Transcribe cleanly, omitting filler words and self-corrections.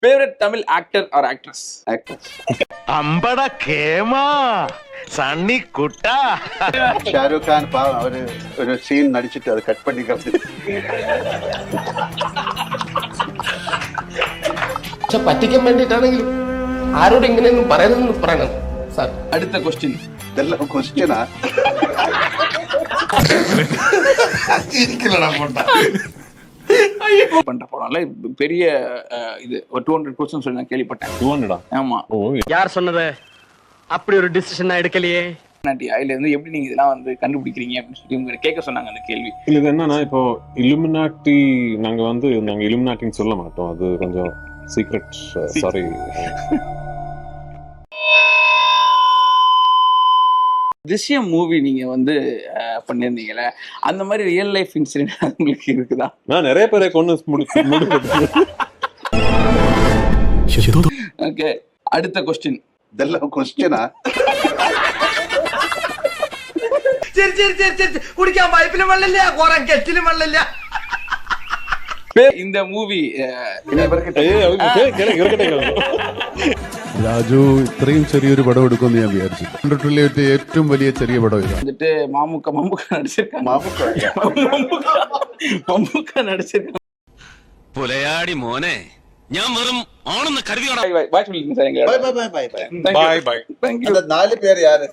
Favorite Tamil actor or actress? Actress. അമ്പട കേമാ Sunny കുട്ട ഷാരൂഖ് ഖാൻ ഒരു scene നടിച്ചിട്ട് അത് കട്ട് പണി പക്ഷെ പറ്റിക്കാൻ വേണ്ടിയിട്ടാണെങ്കിലും ആരോട് ഇങ്ങനെയൊന്നും പറയുന്നതെന്ന് പറയണം സാർ. അടുത്ത ക്വസ്റ്റ്യൻ. ഇതെല്ലാം ക്വസ്റ്റ്യനാ. பண்ற படம்ல பெரிய இது ஒரு 200 क्वेश्चन சொல்லி நான் கேள்விப்பட்டேன். 200 ஆமா. யார் சொன்னது? அப்படி ஒரு டிசிஷன் நான் எடுக்கலையே. அதுல இருந்து எப்படி நீங்க இதெல்லாம் வந்து கண்டுபிடிக்கிறீங்க அப்படின்னு சொல்லி உங்க கேட்க சொன்னாங்க அந்த கேள்வி. இல்ல இது என்னன்னா இப்போ இலுமினாட்டி நாங்க இலுமினாட்டின்னு சொல்ல மாட்டோம், அது கொஞ்சம் சீக்ரெட். சாரி. திஷ்யம் மூவி நீங்க வந்து பண்ணிருந்தீங்கல்ல, அந்த மாதிரி ரியல் லைஃப் இன்சிடென்ட் உங்களுக்கு இருக்குதா? நான் நிறைய பேரை கொண்டு ஓகே, அடுத்த क्वेश्चन. ഇതെല്ലാം ക്വസ്റ്റ്യനാ. കുടിക്കാൻ പൈപ്പിലും വെള്ളമില്ല, കുറെ കെറ്റിലും വെള്ളമില്ല. இந்த മൂവി രാജു ഇത്രയും ചെറിയൊരു പടം എടുക്കുമെന്ന് ഞാൻ വിചാരിച്ചു. കണ്ടിട്ടുള്ള ഏറ്റവും വലിയ ചെറിയ പടം ഇതാണ്. வந்துட்டு மாமுக்கா நடிச்சிருக்காங்க. மாமுக்கா நடிச்சிருக்காங்க. പുലയാടി മോനെ, ഞാൻ വെറും ആണെന്ന് കരുതിയോടാ. பாய் சொல்லிருங்க sir. Bye bye bye bye bye. Bye bye. Thank you. அந்த 4 പേര് யாரு?